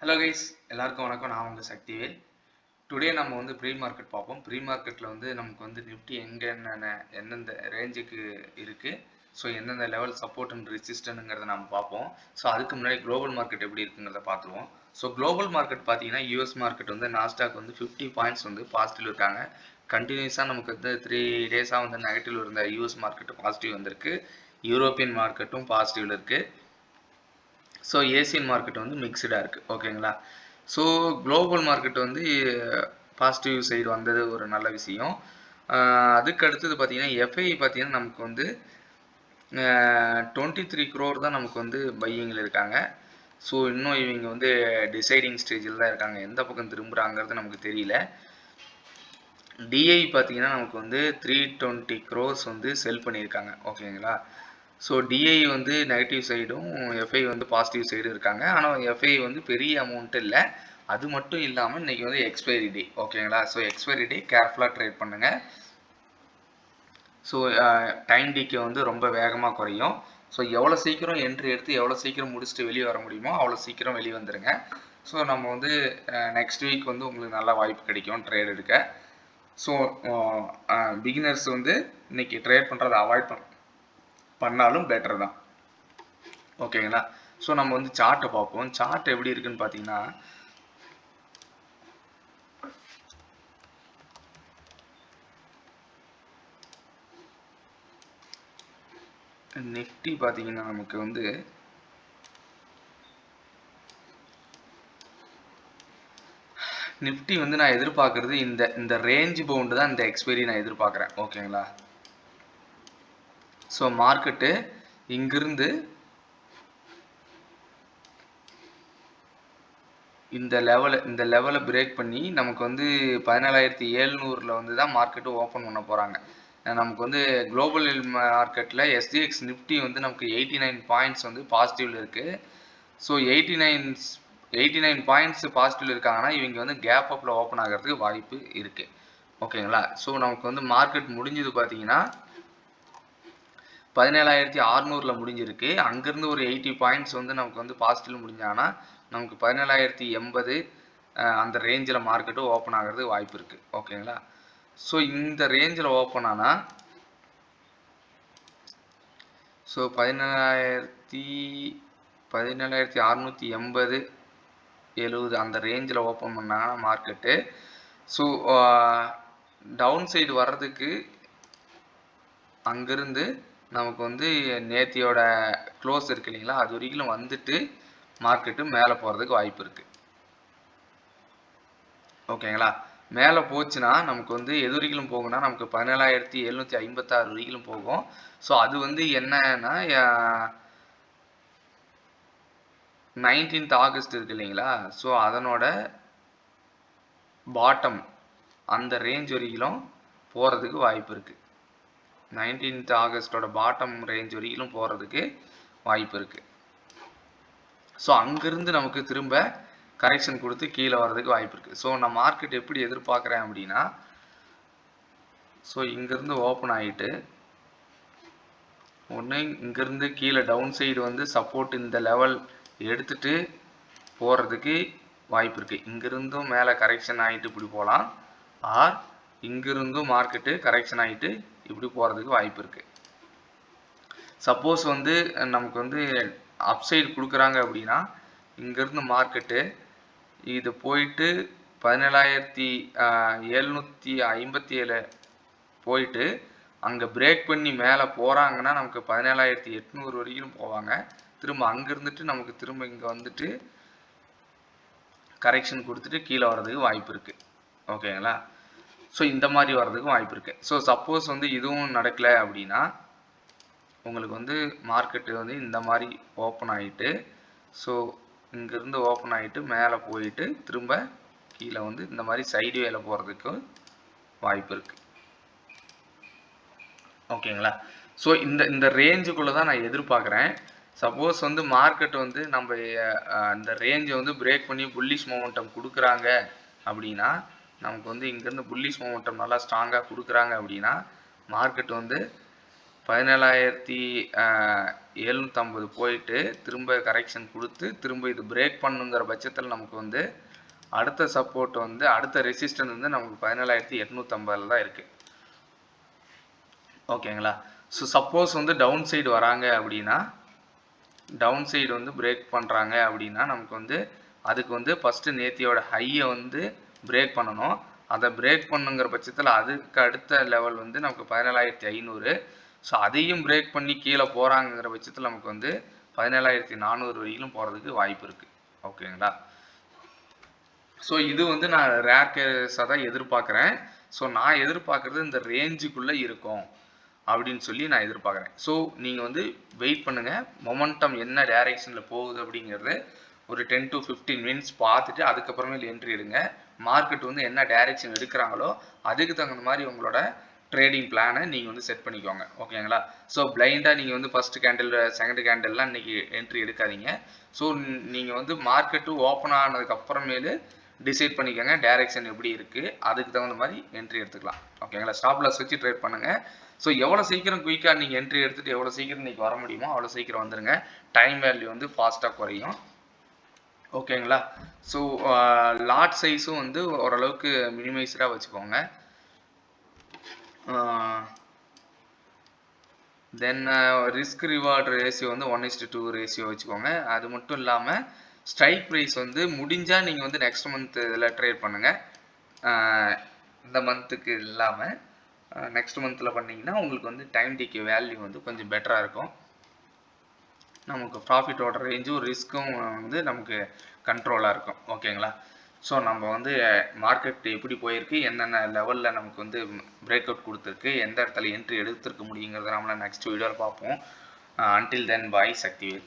Hello guys, எல்லாருக்கும் வணக்கம். நான் உங்க சக்திவேல். டுடே நம்ம வந்து ப்ரீ மார்க்கெட் பார்ப்போம். ப்ரீ மார்க்கெட்ல வந்து நமக்கு வந்து நிஃப்டி எந்தெந்த ரேஞ்சுக்கு இருக்கு, ஸோ எந்தெந்த லெவல் சப்போர்ட் அண்ட் ரெசிஸ்டன்ட்ங்கிறத நம்ம பார்ப்போம். ஸோ அதுக்கு முன்னாடி குளோபல் மார்க்கெட் எப்படி இருக்குங்கிறத பார்த்துருவோம். ஸோ குளோபல் மார்க்கெட் பார்த்தீங்கன்னா யூஎஸ் மார்க்கெட் வந்து நாஸ்டாக் வந்து 50 பாயிண்ட்ஸ் வந்து பாசிட்டிவ் இருக்காங்க. கண்டினியூஸாக நமக்கு வந்து 3 டேஸாக வந்து நெகட்டிவ் இருந்த யூஎஸ் மார்க்கெட் பாசிட்டிவ் வந்திருக்கு. யூரோப்பியன் மார்க்கெட்டும் பாசிட்டிவ்ல இருக்கு. ஸோ ஏசியன் மார்க்கெட் வந்து மிக்சடாக இருக்குது. ஓகேங்களா. ஸோ குளோபல் மார்க்கெட் வந்து பாசிட்டிவ் சைடு வந்தது ஒரு நல்ல விஷயம். அதுக்கு அடுத்தது பார்த்தீங்கன்னா எஃப்ஐ பார்த்தீங்கன்னா நமக்கு வந்து 23 crore தான் நமக்கு வந்து பையிங்கில் இருக்காங்க. ஸோ இன்னும் இவங்க வந்து டிசைடிங் ஸ்டேஜில் தான் இருக்காங்க. எந்த பக்கம் திரும்புகிறாங்கிறது நமக்கு தெரியல. டிஐ பார்த்தீங்கன்னா நமக்கு வந்து 320 crores வந்து செல் பண்ணியிருக்காங்க. ஓகேங்களா. ஸோ டிஐ வந்து நெகட்டிவ் சைடும் எஃப்ஐ வந்து பாசிட்டிவ் சைடும் இருக்காங்க. ஆனால் எஃப்ஐ வந்து பெரிய அமௌண்ட் இல்லை. அது மட்டும் இல்லாமல் இன்றைக்கி வந்து எக்ஸ்பைரி டே. ஓகேங்களா. ஸோ எக்ஸ்பைரி டே கேர்ஃபுல்லாக ட்ரேட் பண்ணுங்கள். ஸோ டைம் டிகே வந்து ரொம்ப வேகமாக குறையும். ஸோ எவ்வளோ சீக்கிரம் என்ட்ரி எடுத்து எவ்வளோ சீக்கிரம் முடிச்சுட்டு வெளியே வர முடியுமோ அவ்வளோ சீக்கிரம் வெளியே வந்துடுங்க. ஸோ நம்ம வந்து நெக்ஸ்ட் வீக் வந்து உங்களுக்கு நல்ல வாய்ப்பு கிடைக்கும் ட்ரேட் எடுக்க. ஸோ பிகினர்ஸ் வந்து இன்னைக்கு ட்ரேட் பண்ணுறதை அவாய்ட் பண்ணாலும் பெட்டர் தான். ஓகேங்களா. ஸோ நம்ம வந்து சார்ட்டை பார்ப்போம். சார்ட் எப்படி இருக்குன்னு பார்த்தீங்கன்னா நிஃப்டி பார்த்தீங்கன்னா நமக்கு வந்து நிஃப்டி வந்து நான் எதிர்பார்க்கறது இந்த ரேஞ்ச் பவுண்டு தான் இந்த எக்ஸ்பைரி நான் எதிர்பார்க்குறேன். ஓகேங்களா. ஸோ மார்க்கெட்டு இங்கிருந்து இந்த லெவலை பிரேக் பண்ணி நமக்கு வந்து 17,700 வந்து தான் மார்க்கெட்டு ஓப்பன் பண்ண போகிறாங்க. நமக்கு வந்து குளோபல் மார்க்கெட்டில் எஸ்டிஎக்ஸ் நிஃப்டி வந்து நமக்கு 89 பாயிண்ட்ஸ் வந்து பாசிட்டிவ்ல இருக்குது. ஸோ 89 பாயிண்ட்ஸ் பாசிட்டிவ் இருக்காங்கன்னா இவங்க வந்து கேப் அப்பில் ஓப்பன் ஆகிறதுக்கு வாய்ப்பு இருக்குது. ஓகேங்களா. ஸோ நமக்கு வந்து மார்க்கெட் முடிஞ்சது பார்த்தீங்கன்னா 17,600 முடிஞ்சிருக்கு. அங்கேருந்து ஒரு 80 பாயிண்ட்ஸ் வந்து நமக்கு வந்து பாசிட்டிவ் முடிஞ்சாங்கன்னா நமக்கு 17,080 அந்த ரேஞ்சில் மார்க்கெட்டு ஓப்பன் ஆகிறது வாய்ப்பு இருக்குது. ஓகேங்களா. ஸோ இந்த ரேஞ்சில் ஓப்பன் ஆனால் ஸோ 17,680 70 அந்த ரேஞ்சில் ஓப்பன் பண்ணாங்கன்னா மார்க்கெட்டு ஸோ டவுன் சைடு வர்றதுக்கு அங்கேருந்து நமக்கு வந்து நேத்தியோட க்ளோஸ் இருக்கு இல்லைங்களா, அது வரைக்கும் வந்துட்டு மார்க்கெட்டு மேலே போகிறதுக்கு வாய்ப்பு இருக்குது. ஓகேங்களா. மேலே போச்சுன்னா நமக்கு வந்து எது வரைக்கும் போகும்னா நமக்கு 17,756 வரைக்கும் போகும். ஸோ அது வந்து என்னன்னா 19th ஆகஸ்ட் இருக்கு இல்லைங்களா, ஸோ அதனோட பாட்டம் அந்த ரேஞ்ச் வரைக்கும் போகிறதுக்கு வாய்ப்பு இருக்குது. 19th ஆகஸ்டோட பாட்டம் ரேஞ்ச் வரைக்கும் போகிறதுக்கு வாய்ப்பு இருக்குது. ஸோ அங்கேருந்து நமக்கு திரும்ப கரெக்ஷன் கொடுத்து கீழே வர்றதுக்கு வாய்ப்பு இருக்குது. ஸோ நான் மார்க்கெட் எப்படி எதிர்பார்க்குறேன் அப்படின்னா ஸோ இங்கேருந்து ஓப்பன் ஆகிட்டு ஒன்று இங்கேருந்து கீழே டவுன் சைடு வந்து சப்போர்ட் இந்த லெவல் எடுத்துகிட்டு போகிறதுக்கு வாய்ப்பு இருக்குது. இங்கிருந்தும் மேலே கரெக்ஷன் ஆகிட்டு இப்படி போகலாம், ஆர் இங்கிருந்தும் மார்க்கெட்டு கரெக்ஷன் ஆகிட்டு இப்படி போகிறதுக்கு வாய்ப்பு இருக்குது. சப்போஸ் வந்து நமக்கு வந்து அப்சைடு கொடுக்குறாங்க அப்படின்னா இங்கேருந்து மார்க்கெட்டு இது போயிட்டு 17,757 போயிட்டு அங்கே பிரேக் பண்ணி மேலே போகிறாங்கன்னா நமக்கு 17,800 வரைக்கும் போவாங்க. திரும்ப அங்கே இருந்துட்டு நமக்கு திரும்ப இங்கே வந்துட்டு கரெக்ஷன் கொடுத்துட்டு கீழே வர்றதுக்கு வாய்ப்பு இருக்குது. ஓகேங்களா. ஸோ இந்த மாதிரி வர்றதுக்கும் வாய்ப்பு இருக்குது. ஸோ சப்போஸ் வந்து இதுவும் நடக்கலை அப்படின்னா உங்களுக்கு வந்து மார்க்கெட்டு வந்து இந்த மாதிரி ஓப்பன் ஆகிட்டு ஸோ இங்கேருந்து ஓப்பன் ஆகிட்டு மேலே போயிட்டு திரும்ப கீழே வந்து இந்த மாதிரி சைடு வேலை போகிறதுக்கு வாய்ப்பு இருக்குது. ஓகேங்களா. ஸோ இந்த ரேஞ்சுக்குள்ளே தான் நான் எதிர்பார்க்குறேன். சப்போஸ் வந்து மார்க்கெட் வந்து நம்ம இந்த ரேஞ்சை வந்து பிரேக் பண்ணி புல்லிஷ் மொமெண்டம் கொடுக்குறாங்க அப்படின்னா நமக்கு வந்து இங்கேருந்து புல்லிஷ் மொமெண்டம் நல்லா ஸ்ட்ராங்காக கொடுக்குறாங்க அப்படின்னா மார்க்கெட் வந்து 750 போயிட்டு திரும்ப கரெக்ஷன் கொடுத்து திரும்ப இது பிரேக் பண்ணுங்கிற பட்சத்தில் நமக்கு வந்து அடுத்த சப்போர்ட் வந்து அடுத்த ரெசிஸ்டன்ஸ் வந்து நமக்கு 17,850 தான் இருக்குது. ஓகேங்களா. ஸோ சப்போஸ் வந்து டவுன் சைடு வராங்க அப்படின்னா, டவுன் சைடு வந்து பிரேக் பண்ணுறாங்க அப்படின்னா நமக்கு வந்து அதுக்கு வந்து ஃபஸ்ட்டு நேத்தியோட ஹையை வந்து பிரேக் பண்ணணும். அதை பிரேக் பண்ணுங்கிற பட்சத்தில் அதுக்கு அடுத்த லெவல் வந்து நமக்கு 17,500. ஸோ அதையும் பிரேக் பண்ணி கீழே போகிறாங்கிற பட்சத்தில் நமக்கு வந்து 17,400 வரையிலும் போகிறதுக்கு வாய்ப்பு இருக்குது. ஓகேங்களா. ஸோ இது வந்து நான் ரேர் கேஸாக தான் எதிர்பார்க்குறேன். ஸோ நான் எதிர்பார்க்குறது இந்த ரேஞ்சுக்குள்ளே இருக்கும் அப்படின்னு சொல்லி நான் எதிர்பார்க்குறேன். ஸோ நீங்கள் வந்து வெயிட் பண்ணுங்கள், மொமெண்டம் என்ன டைரெக்ஷனில் போகுது அப்படிங்கிறது ஒரு 10 to 15 மினிட்ஸ் பார்த்துட்டு அதுக்கப்புறமேல் என்ட்ரி எடுங்க. மார்க்கெட் வந்து என்ன டைரெக்ஷன் எடுக்கிறாங்களோ அதுக்கு தகுந்த மாதிரி உங்களோட ட்ரேடிங் பிளானை நீங்கள் வந்து செட் பண்ணிக்கோங்க. ஓகேங்களா. ஸோ பிளைண்டாக நீங்கள் வந்து ஃபஸ்ட்டு கேண்டில் செகண்ட் கேண்டில்லாம் இன்றைக்கி என்ட்ரி எடுக்காதீங்க. ஸோ நீங்கள் வந்து மார்க்கெட்டு ஓப்பன் ஆனதுக்கு அப்புறமேலு டிசைட் பண்ணிக்கோங்க டைரெக்ஷன் எப்படி இருக்குது, அதுக்கு தகுந்த மாதிரி என்ட்ரி எடுத்துக்கலாம். ஓகேங்களா. ஸ்டாப் லாஸ் வச்சு ட்ரேட் பண்ணுங்கள். ஸோ எவ்வளோ சீக்கிரம் குயிக்காக நீங்கள் என்ட்ரி எடுத்துகிட்டு எவ்வளோ சீக்கிரம் இன்றைக்கி வர முடியுமோ அவ்வளோ சீக்கிரம் வந்துடுங்க. டைம் வேல்யூ வந்து ஃபாஸ்ட்டாக குறையும். ஓகேங்களா. ஸோ லாட் சைஸும் வந்து ஓரளவுக்கு மினிமைஸ்டாக வச்சுக்கோங்க. தென் ரிஸ்க் ரிவார்டு ரேஷியோ வந்து 1:2 ரேஷியோ வச்சுக்கோங்க. அது மட்டும் இல்லாமல் ஸ்ட்ரைக் ப்ரைஸ் வந்து முடிஞ்சால் நீங்கள் வந்து நெக்ஸ்ட் மந்த் இதில் ட்ரேட் பண்ணுங்கள். இந்த மந்த்துக்கு இல்லாமல் நெக்ஸ்ட் மந்தில் பண்ணிங்கன்னா உங்களுக்கு வந்து டைம் டிக்கே வேல்யூ வந்து கொஞ்சம் பெட்டராக இருக்கும். நமக்கு ப்ராஃபிட்டோட ரேஞ்சும் ரிஸ்க்கும் வந்து நமக்கு கண்ட்ரோலாக இருக்கும். ஓகேங்களா. ஸோ நம்ம வந்து மார்க்கெட் எப்படி போயிருக்கு, என்னென்ன லெவலில் நமக்கு வந்து பிரேக் அவுட் கொடுத்துருக்கு, எந்த இடத்துல என்ட்ரி எடுத்துருக்க முடியுங்கிறத நம்மள நெக்ஸ்ட் வீடியோவில் பார்ப்போம். அன்டில் தென் பாய், சக்திவேல்.